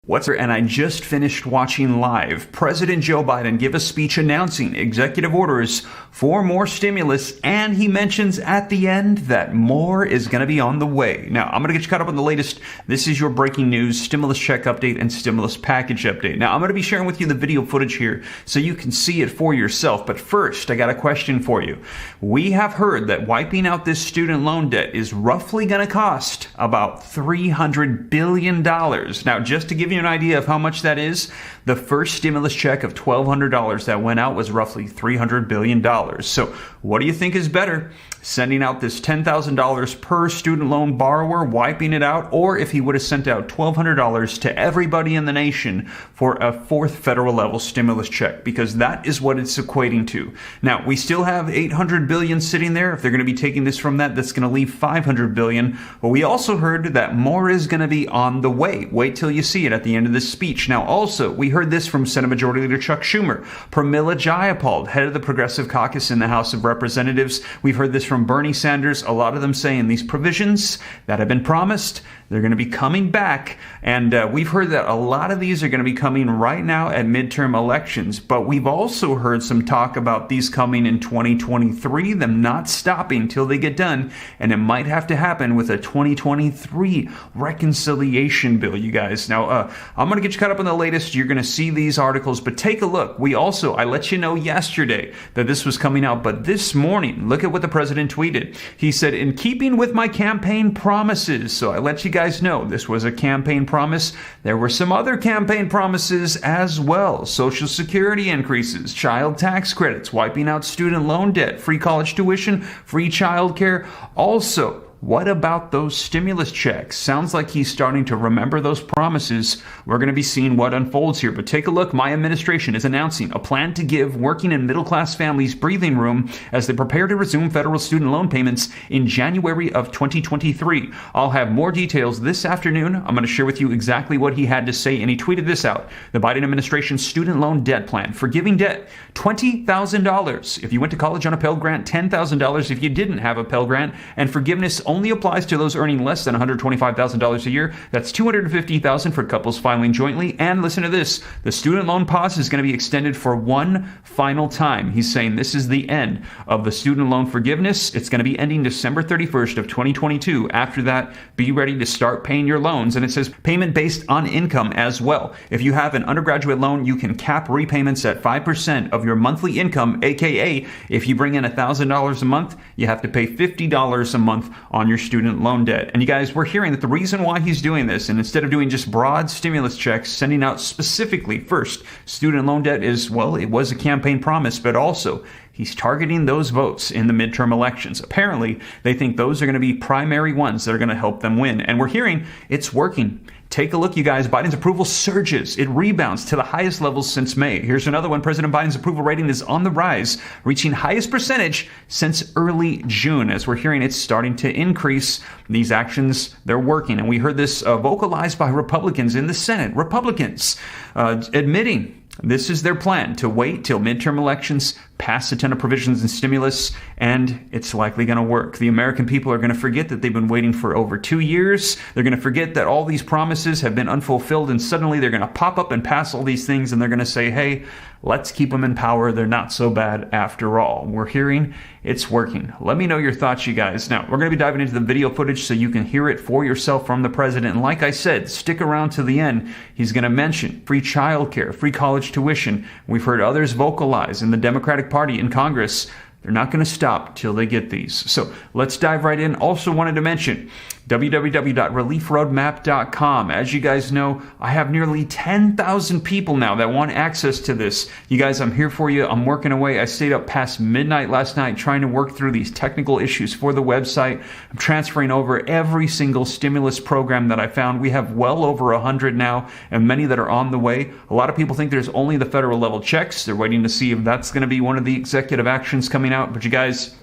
And I just finished watching live President Joe Biden give a speech announcing executive orders for more stimulus, and he mentions at the end that more is going to be on the way. Now, I'm going to get you caught up on the latest. This is your breaking news, stimulus check update and stimulus package update. Now, I'm going to be sharing with you the video footage here so you can see it for yourself. But first, I got a question for you. We have heard that wiping out this student loan debt is roughly going to cost about $300 billion. Now, just to give you an idea of how much that is, the first stimulus check of $1,200 that went out was roughly $300 billion. So what do you think is better? Sending out this $10,000 per student loan borrower, wiping it out, or if he would have sent out $1,200 to everybody in the nation for a fourth federal level stimulus check, because that is what it's equating to. Now, we still have $800 billion sitting there. If they're going to be taking this from that, that's going to leave $500 billion. But we also heard that more is going to be on the way. Wait till you see it at the end of this speech. Now, also, we heard this from Senate Majority Leader Chuck Schumer, Pramila Jayapal, head of the Progressive Caucus in the House of Representatives. We've heard this from Bernie Sanders, a lot of them saying these provisions that have been promised, they're going to be coming back. And we've heard that a lot of these are going to be coming right now at midterm elections. But we've also heard some talk about these coming in 2023, them not stopping till they get done. And it might have to happen with a 2023 reconciliation bill, you guys. Now, I'm going to get you caught up on the latest. You're going to see these articles, but take a look. I let you know yesterday that this was coming out, but this morning, look at what the president tweeted. He said, "In keeping with my campaign promises." So I let you guys know this was a campaign promise. There were some other campaign promises as well. Social Security increases, child tax credits, wiping out student loan debt, free college tuition, free child care. Also, what about those stimulus checks? Sounds like he's starting to remember those promises. We're going to be seeing what unfolds here. But take a look. My administration is announcing a plan to give working and middle-class families breathing room as they prepare to resume federal student loan payments in January of 2023. I'll have more details this afternoon. I'm going to share with you exactly what he had to say, and he tweeted this out. The Biden administration's student loan debt plan. Forgiving debt, $20,000 if you went to college on a Pell Grant, $10,000 if you didn't have a Pell Grant, and forgiveness only applies to those earning less than $125,000 a year. That's $250,000 for couples filing jointly. And listen to this, the student loan pause is going to be extended for one final time. He's saying this is the end of the student loan forgiveness. It's going to be ending December 31st of 2022. After that, be ready to start paying your loans. And it says payment based on income as well. If you have an undergraduate loan, you can cap repayments at 5% of your monthly income, aka if you bring in $1,000 a month, you have to pay $50 a month on your student loan debt. And you guys, we're hearing that the reason why he's doing this, and instead of doing just broad stimulus checks, sending out specifically first student loan debt is, well, it was a campaign promise, but also he's targeting those votes in the midterm elections. Apparently, they think those are going to be primary ones that are going to help them win. And we're hearing it's working. Take a look, you guys. Biden's approval surges. It rebounds to the highest levels since May. Here's another one. President Biden's approval rating is on the rise, reaching highest percentage since early June. As we're hearing, it's starting to increase. These actions, they're working. And we heard this vocalized by Republicans in the Senate. Republicans admitting this is their plan, to wait till midterm elections, pass a ton of provisions and stimulus, and it's likely going to work. The American people are going to forget that they've been waiting for over 2 years. They're going to forget that all these promises have been unfulfilled, and suddenly they're going to pop up and pass all these things, and they're going to say, hey, let's keep them in power. They're not so bad after all. We're hearing it's working. Let me know your thoughts, you guys. Now, we're going to be diving into the video footage so you can hear it for yourself from the president. And like I said, stick around to the end. He's going to mention free childcare, free college tuition. We've heard others vocalize in the Democratic Party in Congress. They're not going to stop till they get these. So let's dive right in. Also wanted to mention www.reliefroadmap.com. As you guys know, I have nearly 10,000 people now that want access to this. You guys, I'm here for you. I'm working away. I stayed up past midnight last night trying to work through these technical issues for the website. I'm transferring over every single stimulus program that I found. We have well over 100 now, and many that are on the way. A lot of people think there's only the federal level checks. They're waiting to see if that's going to be one of the executive actions coming out. But you guys,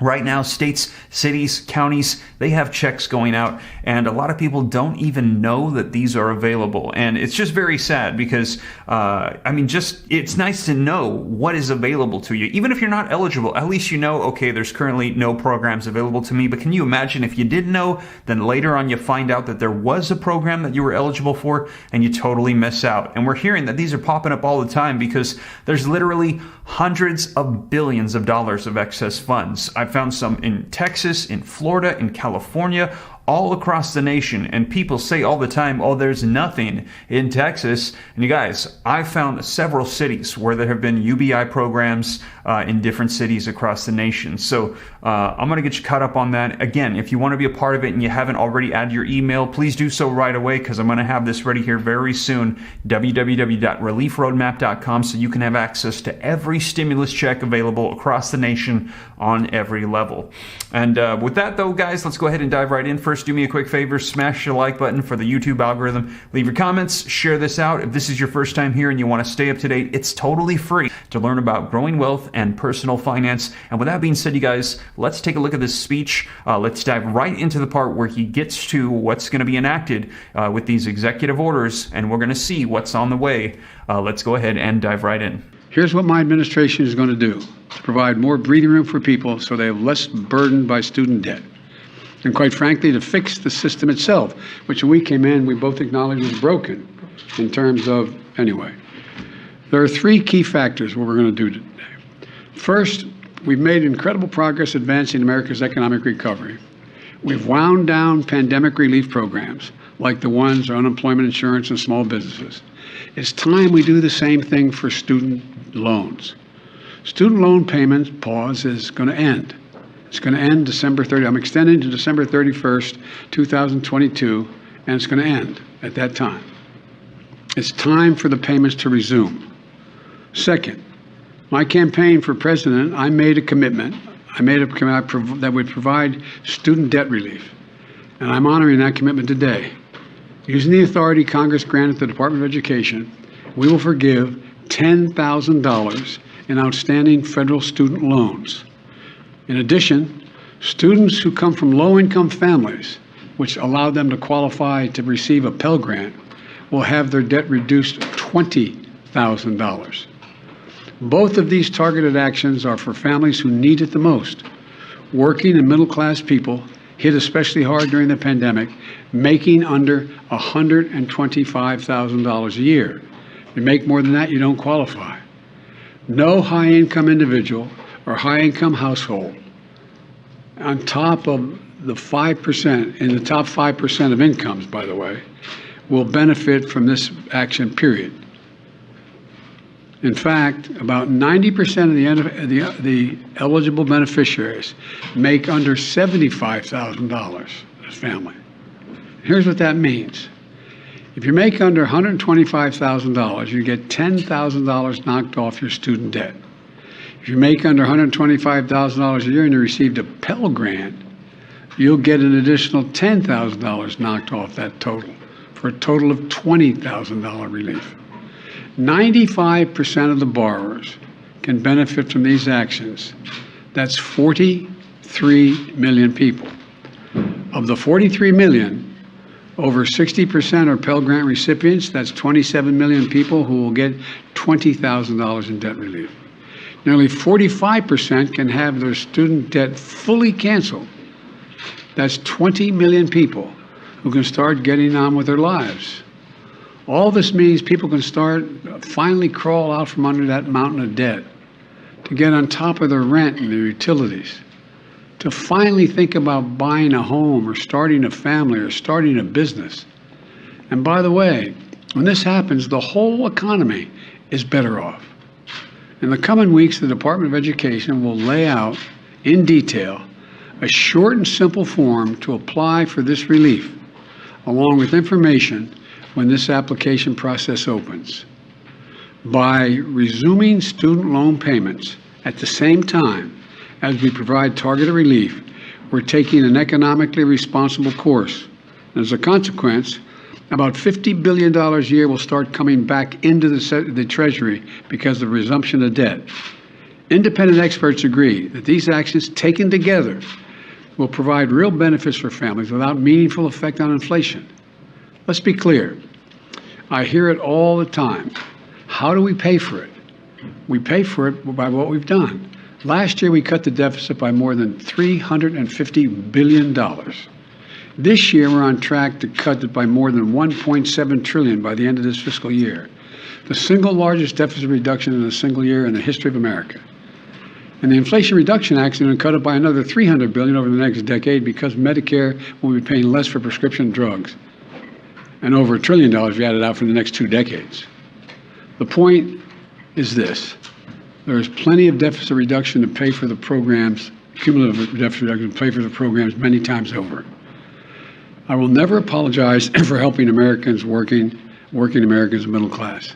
Right now, states, cities, counties, they have checks going out, and a lot of people don't even know that these are available. And it's just very sad because, it's nice to know what is available to you. Even if you're not eligible, at least you know, okay, there's currently no programs available to me. But can you imagine if you didn't know, then later on you find out that there was a program that you were eligible for, and you totally miss out. And we're hearing that these are popping up all the time because there's literally hundreds of billions of dollars of excess funds. I've found some in Texas, in Florida, in California, all across the nation. And people say all the time, oh, there's nothing in Texas. And you guys, I found several cities where there have been UBI programs in different cities across the nation. So I'm going to get you caught up on that. Again, if you want to be a part of it and you haven't already added your email, please do so right away because I'm going to have this ready here very soon. www.reliefroadmap.com so you can have access to every stimulus check available across the nation on every level. And with that, though, guys, let's go ahead and dive right in. First, do me a quick favor, smash the like button for the YouTube algorithm. Leave your comments, share this out. If this is your first time here and you want to stay up to date, it's totally free to learn about growing wealth and personal finance. And with that being said, you guys, let's take a look at this speech. Let's dive right into the part where he gets to what's going to be enacted with these executive orders, and we're going to see what's on the way. Let's go ahead and dive right in. Here's what my administration is going to do to provide more breathing room for people so they have less burdened by student debt. And quite frankly, to fix the system itself, which when we came in, we both acknowledged was broken in terms of, anyway. There are three key factors what we're going to do today. First, we've made incredible progress advancing America's economic recovery. We've wound down pandemic relief programs like the ones on unemployment insurance and small businesses. It's time we do the same thing for student loans. Student loan payments pause is going to end. It's going to end December 30. I'm extending to December 31st, 2022, and it's going to end at that time. It's time for the payments to resume. Second, my campaign for president, I made a commitment. That would provide student debt relief, and I'm honoring that commitment today. Using the authority Congress granted the Department of Education, we will forgive $10,000 in outstanding federal student loans. In addition, students who come from low-income families, which allow them to qualify to receive a Pell Grant, will have their debt reduced $20,000. Both of these targeted actions are for families who need it the most. Working and middle-class people hit especially hard during the pandemic, making under $125,000 a year. If you make more than that, you don't qualify. No high-income individual or high-income household on top of the 5%, in the top 5% of incomes, by the way, will benefit from this action, period. In fact, about 90% of the eligible beneficiaries make under $75,000 as family. Here's what that means. If you make under $125,000, you get $10,000 knocked off your student debt. If you make under $125,000 a year and you received a Pell Grant, you'll get an additional $10,000 knocked off that total, for a total of $20,000 relief. 95% of the borrowers can benefit from these actions. That's 43 million people. Of the 43 million, over 60% are Pell Grant recipients. That's 27 million people who will get $20,000 in debt relief. Nearly 45% can have their student debt fully canceled. That's 20 million people who can start getting on with their lives. All this means people can finally crawl out from under that mountain of debt, to get on top of their rent and their utilities, to finally think about buying a home or starting a family or starting a business. And by the way, when this happens, the whole economy is better off. In the coming weeks, the Department of Education will lay out in detail a short and simple form to apply for this relief, along with information when this application process opens. By resuming student loan payments at the same time as we provide targeted relief, we're taking an economically responsible course. And as a consequence, about $50 billion a year will start coming back into the Treasury because of resumption of debt. Independent experts agree that these actions taken together will provide real benefits for families without meaningful effect on inflation. Let's be clear. I hear it all the time. How do we pay for it? We pay for it by what we've done. Last year, we cut the deficit by more than $350 billion. This year, we're on track to cut it by more than $1.7 trillion by the end of this fiscal year, the single largest deficit reduction in a single year in the history of America. And the Inflation Reduction Act is going to cut it by another $300 billion over the next decade because Medicare will be paying less for prescription drugs, and over $1 trillion if you add it out for the next 2 decades. The point is this. There is plenty of deficit reduction to pay for the programs, cumulative deficit reduction to pay for the programs many times over. I will never apologize for helping Americans, working Americans, middle class,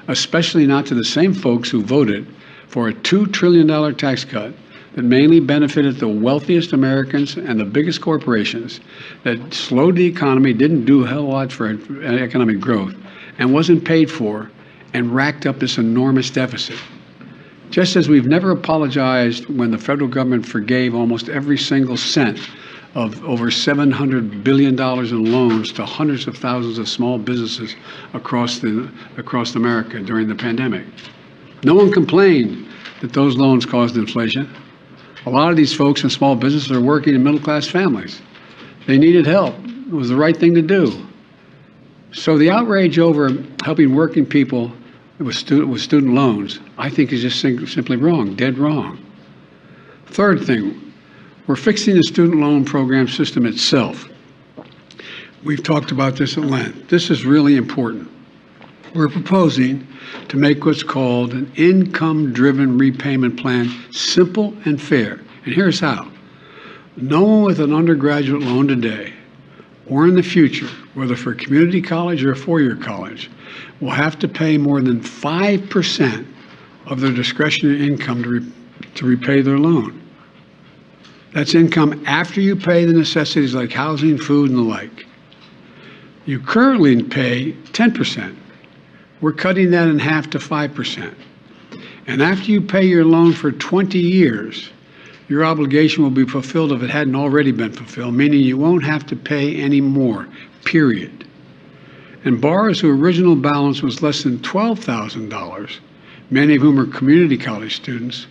especially not to the same folks who voted for a $2 trillion tax cut that mainly benefited the wealthiest Americans and the biggest corporations, that slowed the economy, didn't do a hell of a lot for economic growth, and wasn't paid for, and racked up this enormous deficit. Just as we've never apologized when the federal government forgave almost every single cent of over $700 billion in loans to hundreds of thousands of small businesses across America during the pandemic. No one complained that those loans caused inflation. A lot of these folks in small businesses are working in middle-class families. They needed help. It was the right thing to do. So the outrage over helping working people with student loans, I think, is just simply wrong, dead wrong. Third thing, we're fixing the student loan program system itself. We've talked about this at length. This is really important. We're proposing to make what's called an income-driven repayment plan simple and fair. And here's how. No one with an undergraduate loan today or in the future, whether for community college or a four-year college, will have to pay more than 5% of their discretionary income to repay their loan. That's income after you pay the necessities like housing, food, and the like. You currently pay 10%. We're cutting that in half to 5%. And after you pay your loan for 20 years, your obligation will be fulfilled if it hadn't already been fulfilled, meaning you won't have to pay any more, period. And borrowers whose original balance was less than $12,000, many of whom are community college students,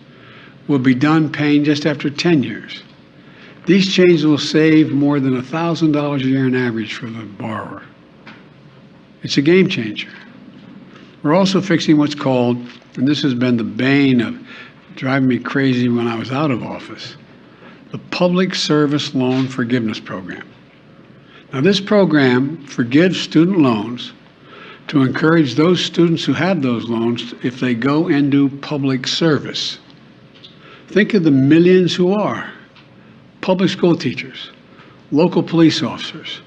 will be done paying just after 10 years. These changes will save more than $1,000 a year on average for the borrower. It's a game changer. We're also fixing what's called, and this has been the bane of driving me crazy when I was out of office, the Public Service Loan Forgiveness Program. Now, this program forgives student loans to encourage those students who have those loans if they go into public service. Think of the millions who are public school teachers, local police officers,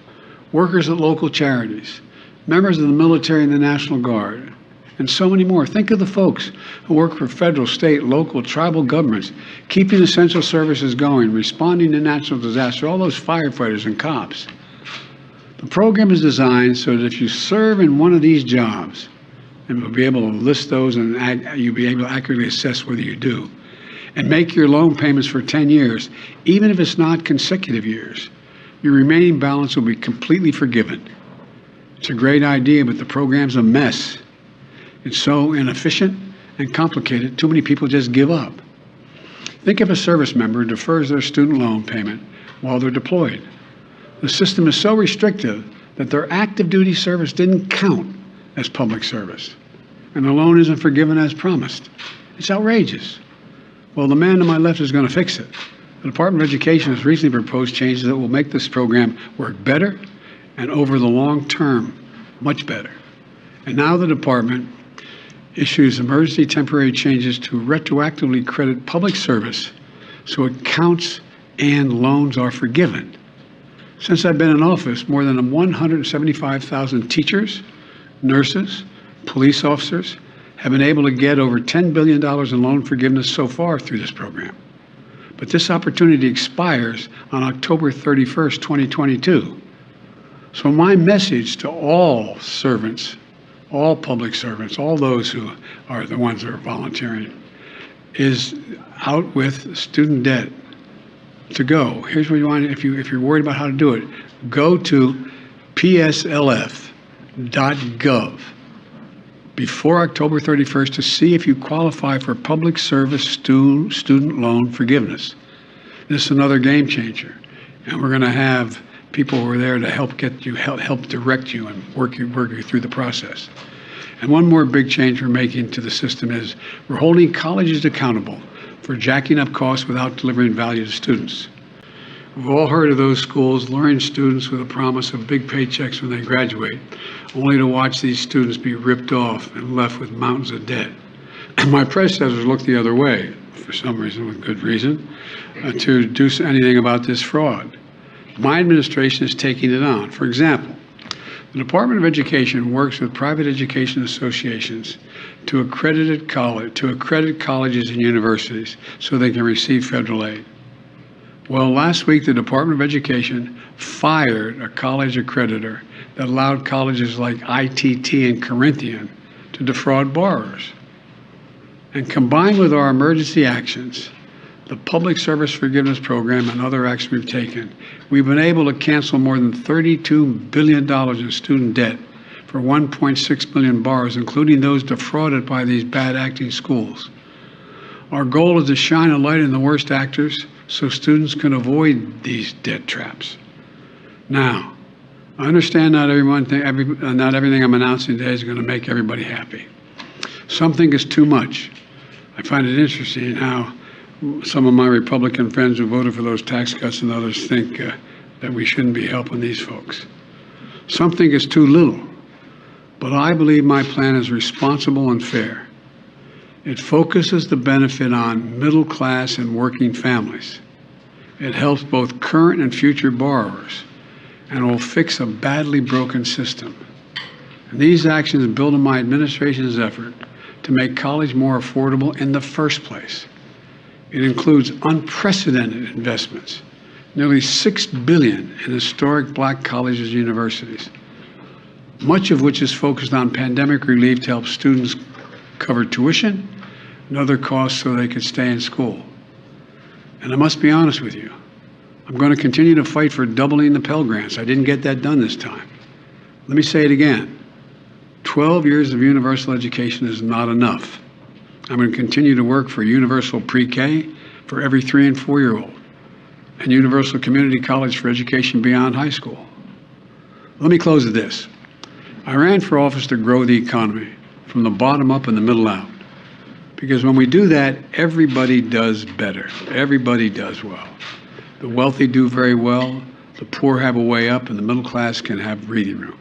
workers at local charities, members of the military and the National Guard, and so many more. Think of the folks who work for federal, state, local, tribal governments, keeping essential services going, responding to natural disaster, all those firefighters and cops. The program is designed so that if you serve in one of these jobs, and we'll be able to list those and you'll be able to accurately assess whether you do, and make your loan payments for 10 years, even if it's not consecutive years, your remaining balance will be completely forgiven. It's a great idea, but the program's a mess. It's so inefficient and complicated, too many people just give up. Think of a service member who defers their student loan payment while they're deployed. The system is so restrictive that their active duty service didn't count as public service, and the loan isn't forgiven as promised. It's outrageous. Well, the man to my left is going to fix it. The Department of Education has recently proposed changes that will make this program work better and over the long term, much better. And now the department issues emergency temporary changes to retroactively credit public service so it counts and loans are forgiven. Since I've been in office, more than 175,000 teachers, nurses, police officers have been able to get over $10 billion in loan forgiveness so far through this program. But this opportunity expires on October 31st, 2022. So my message to all servants, all public servants, all those who are the ones that are volunteering, is out with student debt to go. Here's what you want, if you're worried about how to do it, go to pslf.gov before October 31st to see if you qualify for public service student loan forgiveness. This is another game changer. And we're going to have people who are there to help get you, help direct you and work you through the process. And one more big change we're making to the system is we're holding colleges accountable for jacking up costs without delivering value to students. We've all heard of those schools luring students with a promise of big paychecks when they graduate, only to watch these students be ripped off and left with mountains of debt. My predecessors looked the other way, for some reason, with good reason, to do anything about this fraud. My administration is taking it on. For example, the Department of Education works with private education associations to accredit colleges and universities so they can receive federal aid. Well, last week, the Department of Education fired a college accreditor that allowed colleges like ITT and Corinthian to defraud borrowers. And combined with our emergency actions, the Public Service Forgiveness Program and other actions we've taken, we've been able to cancel more than $32 billion in student debt for 1.6 million borrowers, including those defrauded by these bad acting schools. Our goal is to shine a light on the worst actors so students can avoid these debt traps. Now, I understand not everything I'm announcing today is going to make everybody happy. Something is too much. I find it interesting how some of my Republican friends who voted for those tax cuts and others think that we shouldn't be helping these folks. Something is too little, but I believe my plan is responsible and fair. It focuses the benefit on middle class and working families. It helps both current and future borrowers, and will fix a badly broken system. And these actions build on my administration's effort to make college more affordable in the first place. It includes unprecedented investments, nearly $6 billion in historic black colleges and universities, much of which is focused on pandemic relief to help students cover tuition and other costs so they could stay in school. And I must be honest with you, I'm going to continue to fight for doubling the Pell Grants. I didn't get that done this time. Let me say it again. 12 years of universal education is not enough. I'm going to continue to work for universal pre-K for every 3- and 4-year-old, and universal community college for education beyond high school. Let me close with this. I ran for office to grow the economy from the bottom up and the middle out. Because when we do that, everybody does better. Everybody does well. The wealthy do very well, the poor have a way up, and the middle class can have breathing room.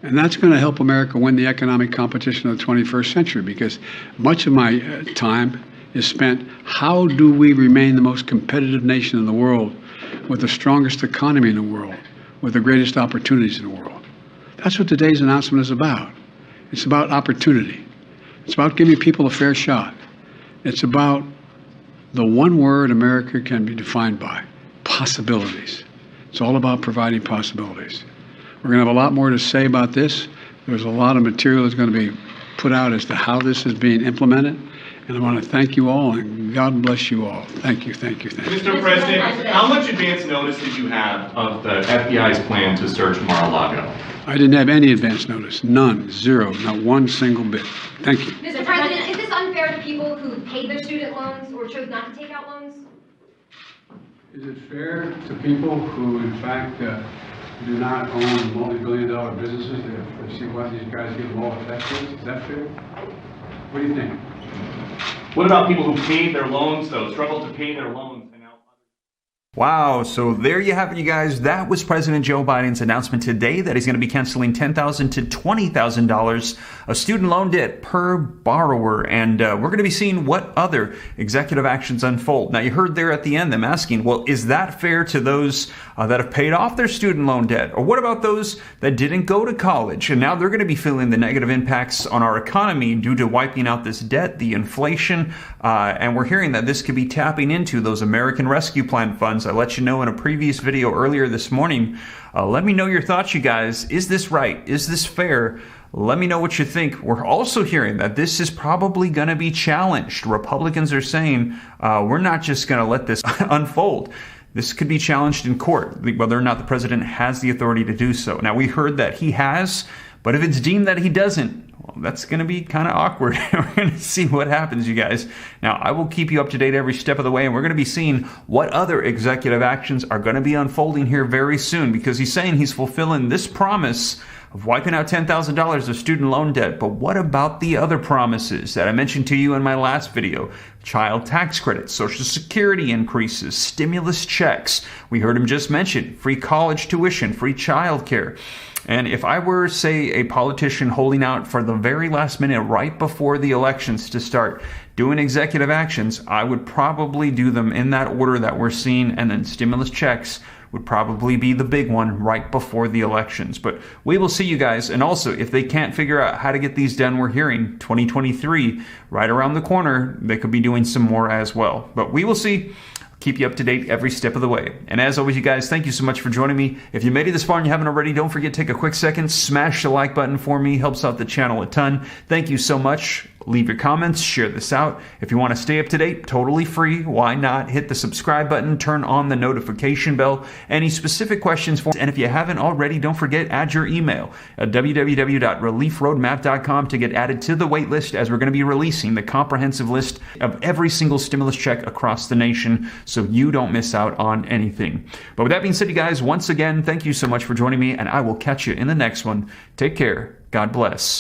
And that's going to help America win the economic competition of the 21st century, because much of my time is spent, how do we remain the most competitive nation in the world with the strongest economy in the world, with the greatest opportunities in the world? That's what today's announcement is about. It's about opportunity. It's about giving people a fair shot. It's about the one word America can be defined by, possibilities. It's all about providing possibilities. We're going to have a lot more to say about this. There's a lot of material that's going to be put out as to how this is being implemented. And I want to thank you all, and God bless you all. Thank you, thank you, thank you. Mr. President, how much advance notice did you have of the FBI's plan to search Mar-a-Lago? I didn't have any advance notice. None. Zero. Not one single bit. Thank you. Mr. President, is this unfair to people who paid their student loans or chose not to take out loans? Is it fair to people who, in fact, do not own multi-billion-dollar businesses to see why these guys get low tax rates? Is that fair? What do you think? What about people who paid their loans, though, struggled to pay their loans? Wow, so there you have it, you guys. That was President Joe Biden's announcement today that he's going to be canceling $10,000 to $20,000 of student loan debt per borrower. And we're going to be seeing what other executive actions unfold. Now, you heard there at the end them asking, well, is that fair to those that have paid off their student loan debt? Or what about those that didn't go to college? And now they're going to be feeling the negative impacts on our economy due to wiping out this debt, the inflation. And we're hearing that this could be tapping into those American Rescue Plan funds. I let you know in a previous video earlier this morning. Let me know your thoughts, you guys. Is this right? Is this fair? Let me know what you think. We're also hearing that this is probably going to be challenged. Republicans are saying we're not just going to let this unfold. This could be challenged in court, whether or not the president has the authority to do so. Now, we heard that he has, but if it's deemed that he doesn't, well, that's going to be kind of awkward. We're going to see what happens, you guys. Now, I will keep you up to date every step of the way, and we're going to be seeing what other executive actions are going to be unfolding here very soon, because he's saying he's fulfilling this promise of wiping out $10,000 of student loan debt. But what about the other promises that I mentioned to you in my last video? Child tax credits, Social Security increases, stimulus checks. We heard him just mention free college tuition, free child care. And if I were, say, a politician holding out for the very last minute right before the elections to start doing executive actions, I would probably do them in that order that we're seeing, and then stimulus checks would probably be the big one right before the elections. But we will see, you guys. And also, if they can't figure out how to get these done, we're hearing 2023 right around the corner. They could be doing some more as well. But we will see. Keep you up to date every step of the way. And as always, you guys, thank you so much for joining me. If you made it this far and you haven't already, don't forget to take a quick second, smash the like button for me. Helps out the channel a ton. Thank you so much. Leave your comments, share this out. If you want to stay up to date, totally free. Why not? Hit the subscribe button, turn on the notification bell. Any specific questions for, and if you haven't already, don't forget, add your email at www.reliefroadmap.com to get added to the wait list, as we're going to be releasing the comprehensive list of every single stimulus check across the nation, so you don't miss out on anything. But with that being said, you guys, once again, thank you so much for joining me, and I will catch you in the next one. Take care. God bless.